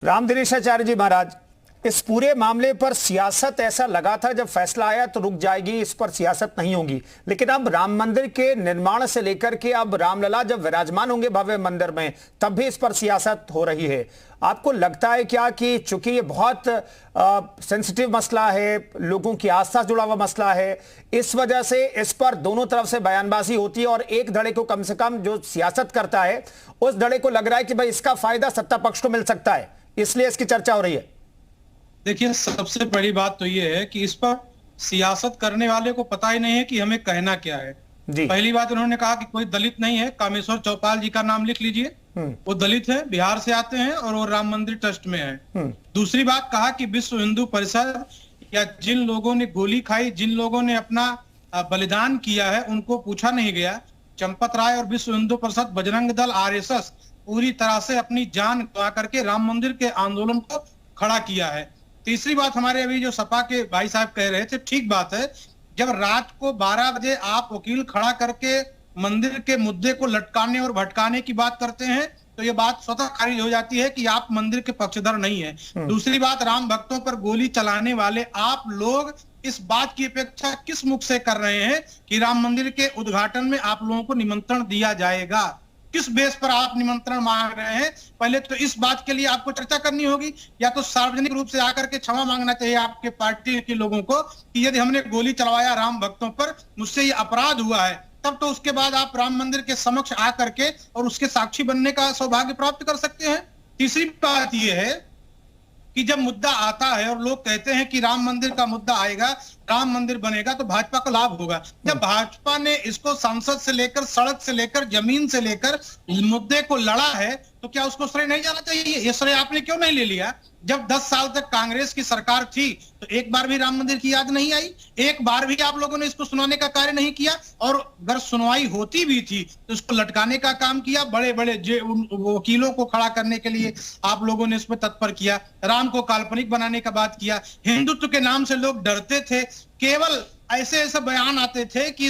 राम दिनेशाचार्य जी महाराज, इस पूरे मामले पर सियासत ऐसा लगा था जब फैसला आया तो रुक जाएगी, इस पर सियासत नहीं होगी, लेकिन अब राम मंदिर के निर्माण से लेकर के अब रामलला जब विराजमान होंगे भव्य मंदिर में तब भी इस पर सियासत हो रही है। आपको लगता है क्या कि चूंकि ये बहुत सेंसिटिव मसला है, लोगों की आस्था से जुड़ा हुआ मसला है, इस वजह से इस पर दोनों तरफ से बयानबाजी होती है और एक धड़े को कम से कम जो सियासत करता है उस धड़े को लग रहा है कि भाई इसका फायदा सत्ता पक्ष को मिल सकता है, इसलिए इसकी चर्चा हो रही है। देखिए, सबसे बड़ी बात तो ये है कि इस पर सियासत करने वाले को पता ही नहीं है कि हमें कहना क्या है। पहली बात, उन्होंने कहा कि कोई दलित नहीं है, कामेश्वर चौपाल जी का नाम लिख लीजिए, वो दलित है, बिहार से आते हैं और वो राम मंदिर ट्रस्ट में है। दूसरी बात कहा कि विश्व हिंदू परिषद या जिन लोगों ने गोली खाई, जिन लोगों ने अपना बलिदान किया है, उनको पूछा नहीं गया। चंपत राय और विश्व हिंदू परिषद, बजरंग दल, आरएसएस पूरी तरह से अपनी जान गंवा करके राम मंदिर के आंदोलन को खड़ा किया है। तीसरी बात, हमारे अभी जो सपा के भाई साहब कह रहे थे, ठीक बात है, जब रात को 12 बजे आप वकील खड़ा करके मंदिर के मुद्दे को लटकाने और भटकाने की बात करते हैं तो ये बात स्वतः खारिज हो जाती है कि आप मंदिर के पक्षधर नहीं है। दूसरी बात, राम भक्तों पर गोली चलाने वाले आप लोग इस बात की अपेक्षा किस मुख से कर रहे हैं कि राम मंदिर के उद्घाटन में आप लोगों को निमंत्रण दिया जाएगा? किस बेस पर आप निमंत्रण मांग रहे हैं? पहले तो इस बात के लिए आपको चर्चा करनी होगी, या तो सार्वजनिक रूप से आकर के क्षमा मांगना चाहिए आपके पार्टी के लोगों को कि यदि हमने गोली चलवाया राम भक्तों पर, मुझसे ये अपराध हुआ है, तब तो उसके बाद आप राम मंदिर के समक्ष आकर के और उसके साक्षी बनने का सौभाग्य प्राप्त कर सकते हैं। तीसरी बात यह है कि जब मुद्दा आता है और लोग कहते हैं कि राम मंदिर का मुद्दा आएगा, राम मंदिर बनेगा तो भाजपा को लाभ होगा। जब भाजपा ने इसको संसद से लेकर, सड़क से लेकर, जमीन से लेकर मुद्दे को लड़ा है तो क्या उसको श्रेय नहीं जाना चाहिए? ये श्रेय आपने क्यों नहीं ले लिया? जब 10 साल तक कांग्रेस की सरकार थी तो एक बार भी राम मंदिर की याद नहीं आई, एक बार भी आप लोगों ने इसको सुनाने का कार्य नहीं किया, और अगर सुनवाई होती भी थी तो इसको लटकाने का काम किया। बड़े बड़े वकीलों को खड़ा करने के लिए आप लोगों ने इसमें तत्पर किया, राम को काल्पनिक बनाने का बात किया, हिंदुत्व के नाम से लोग डरते थे, केवल ऐसे ऐसे बयान आते थे कि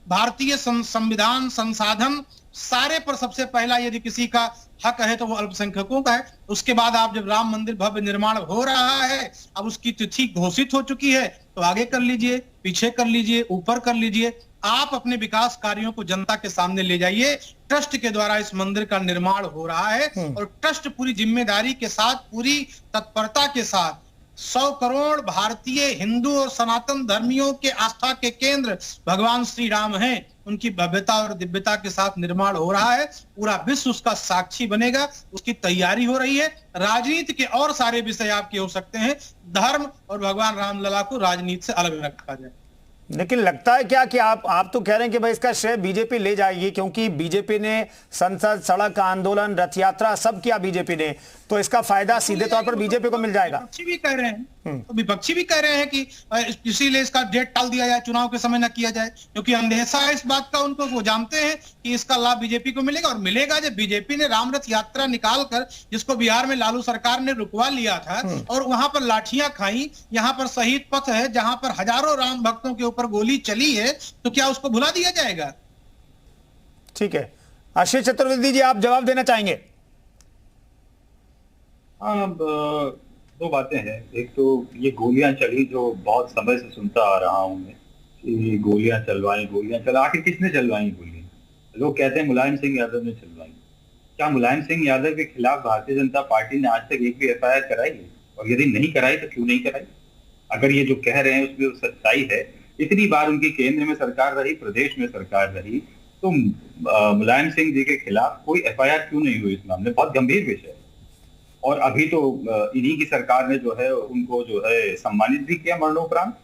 भारतीय संविधान संसाधन सारे पर सबसे पहला यदि किसी का हक है तो वो अल्पसंख्यकों का है। उसके बाद आप जब राम मंदिर भव्य निर्माण हो रहा है, अब उसकी तिथि घोषित हो चुकी है, तो आगे कर लीजिए, पीछे कर लीजिए, ऊपर कर लीजिए, आप अपने विकास कार्यों को जनता के सामने ले जाइए। ट्रस्ट के द्वारा इस मंदिर का निर्माण हो रहा है और ट्रस्ट पूरी जिम्मेदारी के साथ, पूरी तत्परता के साथ 100 करोड़ भारतीय हिंदू और सनातन धर्मियों के आस्था के केंद्र भगवान श्री राम हैं, उनकी भव्यता और दिव्यता के साथ निर्माण हो रहा है। पूरा विश्व उसका साक्षी बनेगा, उसकी तैयारी हो रही है। राजनीति के और सारे विषय आपके हो सकते हैं, धर्म और भगवान रामलला को राजनीति से अलग रखा जाए। लेकिन लगता है क्या कि आप तो कह रहे हैं कि भाई इसका श्रेय बीजेपी ले जाएगी, क्योंकि बीजेपी ने संसद, सड़क आंदोलन, रथ यात्रा सब किया बीजेपी ने, तो इसका फायदा सीधे तौर पर बीजेपी को मिल जाएगा। विपक्षी भी कह रहे हैं, तो विपक्षी भी कह रहे हैं कि इसीलिए इसका डेट टाल दिया जाए, चुनाव के समय न किया जाए, क्योंकि अंदेशा है इस बात का उनको। वो जानते हैं कि इसका लाभ बीजेपी को मिलेगा, और मिलेगा जब बीजेपी ने राम रथ यात्रा निकाल कर, जिसको बिहार में लालू सरकार ने रुकवा लिया था और वहां पर लाठियां खाई, यहाँ पर शहीद पथ है जहां पर हजारों राम भक्तों के ऊपर गोली चली है, तो क्या उसको भुला दिया जाएगा? ठीक है, आशीष चतुर्वेदी जी, आप जवाब देना चाहेंगे? हाँ, दो बातें हैं। एक तो ये गोलियां चली, जो बहुत समय से सुनता आ रहा हूं मैं कि गोलियां चलवाई, गोलियां चला, आखिर किसने चलवाई गोलियां? लोग कहते हैं मुलायम सिंह यादव ने चलवाई। क्या मुलायम सिंह यादव के खिलाफ भारतीय जनता पार्टी ने आज तक एक भी FIR कराई है? और यदि नहीं कराई तो क्यों नहीं कराई? अगर ये जो कह रहे हैं उसमें सच्चाई है, इतनी बार उनकी केंद्र में सरकार रही, प्रदेश में सरकार रही, तो मुलायम सिंह जी के खिलाफ कोई FIR क्यों नहीं हुई? इस मामले बहुत गंभीर विषय है। और अभी तो इन्हीं की सरकार ने जो है उनको जो है सम्मानित भी किया मरणोपरांत।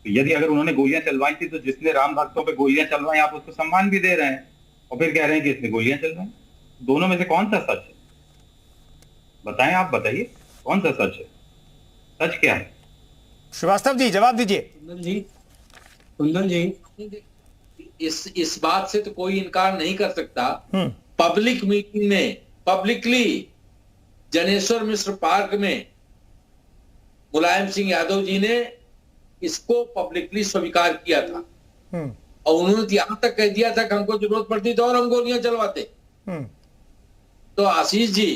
यदि अगर उन्होंने गोलियां चलवाई थी तो जिसने राम भक्तों पे गोलियां चलवाई आप उसको सम्मान भी दे रहे हैं, और फिर कह रहे हैं कि इसने गोलियां चलवाई। दोनों में से कौन सा सच है? बताएं, आप बताइए कौन सा सच है? सच क्या है? श्रीवास्तव जी जवाब दीजिए। कुंदन जी, इस बात से तो कोई इनकार नहीं कर सकता। पब्लिक मीटिंग में, पब्लिकली जनेश्वर मिश्र पार्क में मुलायम सिंह यादव जी ने इसको पब्लिकली स्वीकार किया था, और उन्होंने यहां तक कह दिया था कि हमको जरूरत पड़ती तो और हम गोलियां चलवाते। तो आशीष जी,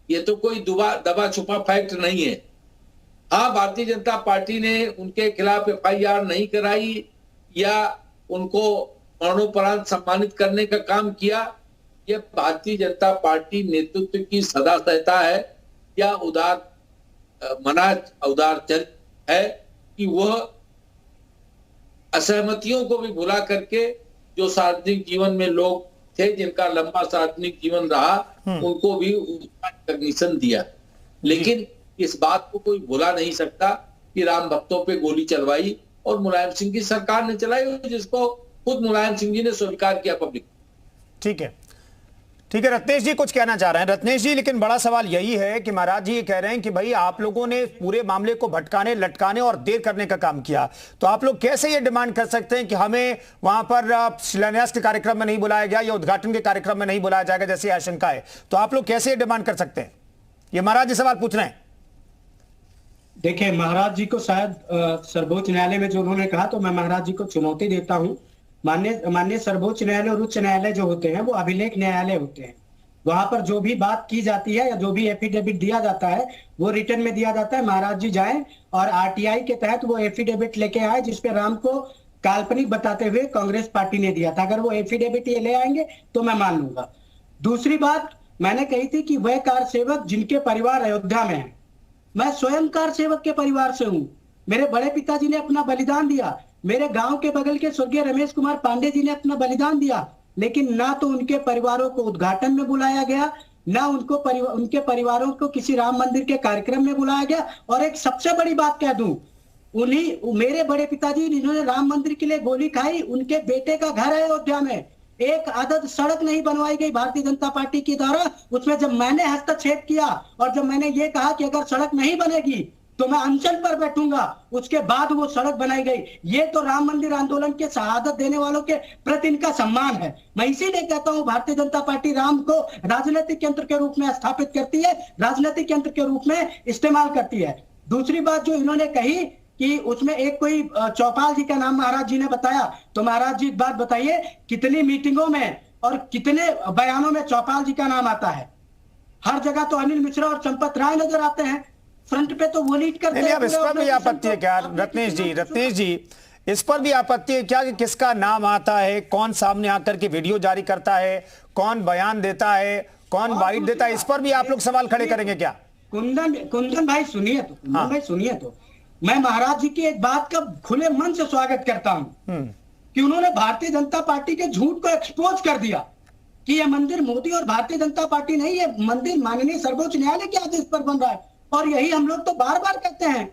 ये तो कोई दबा छुपा फैक्ट नहीं है। हाँ, भारतीय जनता पार्टी ने उनके खिलाफ FIR नहीं कराई या उनको मरणोपरांत सम्मानित करने का काम किया, यह भारतीय जनता पार्टी नेतृत्व की सदा सहता है या उदार चरित्र है कि वह असहमतियों को भी भुला करके जो सार्वजनिक जीवन में लोग थे, जिनका लंबा सार्वजनिक जीवन रहा, उनको भी रिकॉग्निशन दिया। लेकिन इस बात को कोई भुला नहीं सकता कि राम भक्तों पे गोली चलवाई और मुलायम सिंह की सरकार ने चलाई, जिसको खुद मुलायम सिंह जी ने स्वीकार किया पब्लिक। ठीक है, ठीक है। रत्नेश जी कुछ कहना चाह रहे हैं। रत्नेश जी, लेकिन बड़ा सवाल यही है कि महाराज जी ये कह रहे हैं कि भाई आप लोगों ने पूरे मामले को भटकाने, लटकाने और देर करने का काम किया, तो आप लोग कैसे ये डिमांड कर सकते हैं कि हमें वहां पर शिलान्यास के कार्यक्रम में नहीं बुलाया गया या उद्घाटन के कार्यक्रम में नहीं बुलाया जाएगा जैसी आशंका है, तो आप लोग कैसे ये डिमांड कर सकते हैं? ये महाराज जी सवाल पूछ रहे हैं। देखिए, महाराज जी को शायद सर्वोच्च न्यायालय में जो उन्होंने कहा, तो मैं महाराज जी को चुनौती देता हूं। माननीय सर्वोच्च न्यायालय और उच्च न्यायालय जो होते हैं वो अभिलेख न्यायालय होते हैं। वहां पर जो भी बात की जाती है या जो भी एफिडेविट दिया जाता है वो रिटर्न में दिया जाता है। महाराज जी जाएं और RTI के तहत वो एफिडेविट लेके आए जिसपे राम को काल्पनिक बताते हुए कांग्रेस पार्टी ने दिया था। अगर वो एफिडेविट ये ले आएंगे तो मैं मान लूंगा। दूसरी बात मैंने कही थी कि वह कार सेवक जिनके परिवार अयोध्या में है, मैं स्वयं कार सेवक के परिवार से हूं। मेरे बड़े पिताजी ने अपना बलिदान दिया, मेरे गांव के बगल के स्वर्गीय रमेश कुमार पांडे जी ने अपना बलिदान दिया, लेकिन ना तो उनके परिवारों को उद्घाटन में बुलाया गया, ना उनके परिवारों को किसी राम मंदिर के कार्यक्रम में बुलाया गया। और एक सबसे बड़ी बात कह दूं, मेरे बड़े पिताजी जिन्होंने राम मंदिर के लिए गोली खाई, उनके बेटे का घर है अयोध्या में। एक आदत सड़क नहीं बनवाई गई भारतीय जनता पार्टी के द्वारा। उसमें जब मैंने हस्तक्षेप किया और जब मैंने ये कहा कि अगर सड़क नहीं बनेगी तो मैं अनशन पर बैठूंगा, उसके बाद वो सड़क बनाई गई। ये तो राम मंदिर आंदोलन के शहादत देने वालों के प्रति इनका सम्मान है। मैं इसीलिए कहता हूं भारतीय जनता पार्टी राम को राजनीतिक यंत्र के रूप में स्थापित करती है, राजनीतिक यंत्र के रूप में इस्तेमाल करती है। दूसरी बात जो इन्होंने कही कि उसमें एक कोई चौपाल जी का नाम महाराज जी ने बताया, तो महाराज जी एक बात बताइए, कितनी मीटिंगों में और कितने बयानों में चौपाल जी का नाम आता है? हर जगह तो अनिल मिश्रा और चंपत राय नजर आते हैं, फ्रंट पे तो वो लीड करते हैं। अब इस पर भी आपत्ति है क्या रत्नेश जी, इस पर भी आपत्ति है क्या कि किसका नाम आता है, कौन सामने आकर के वीडियो जारी करता है, कौन बयान देता है, कौन बाइट देता है? इस पर भी आप लोग सवाल खड़े करेंगे क्या? कुंदन भाई सुनिए तो, मैं महाराज जी की एक बात का खुले मन से स्वागत करता हूं कि उन्होंने भारतीय जनता पार्टी के झूठ को एक्सपोज कर दिया कि यह मंदिर मोदी और भारतीय जनता पार्टी नहीं, ये मंदिर माननीय सर्वोच्च न्यायालय के आदेश पर बन रहा है। और यही हम लोग तो बार बार कहते हैं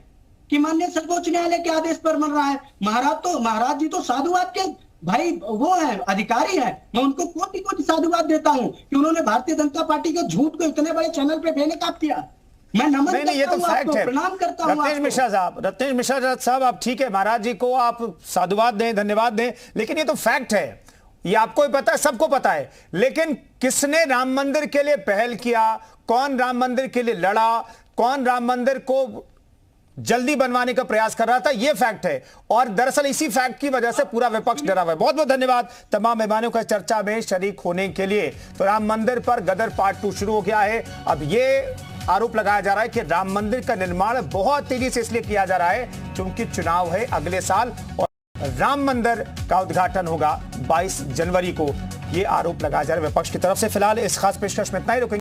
कि माननीय सर्वोच्च न्यायालय के आदेश पर बन रहा है। महाराज जी तो साधुवाद के भाई वो है, अधिकारी है। मैं उनको कोटि साधुवाद देता हूं कि उन्होंने भारतीय जनता पार्टी के झूठ को इतने बड़े चैनल पे बेनकाब किया। मैं नमन करता हूं, ये तो फैक्ट है। प्रणाम करता हूं। रत्नेश मिश्रा साहब आप ठीक है, महाराज जी को आप साधुवाद दें, धन्यवाद दें, लेकिन ये तो फैक्ट है, ये आपको भी पता है, सबको पता है। लेकिन किसने राम मंदिर के लिए पहल किया, कौन राम मंदिर के लिए लड़ा, कौन राम मंदिर को जल्दी बनवाने का प्रयास कर रहा था, यह फैक्ट है। और दरअसल इसी फैक्ट की वजह से पूरा विपक्ष डरा हुआ है। बहुत बहुत धन्यवाद तमाम मेहमानों का चर्चा में शरीक होने के लिए। तो राम मंदिर पर गदर पार्ट 2 शुरू हो गया है। अब यह आरोप लगाया जा रहा है कि राम मंदिर का निर्माण बहुत तेजी से इसलिए किया जा रहा है क्योंकि चुनाव है अगले साल और राम मंदिर का उद्घाटन होगा 22 जनवरी को। यह आरोप लगाया जा रहा है विपक्ष की तरफ से। फिलहाल इस खास पेशकश में इतना ही रुकेंगे।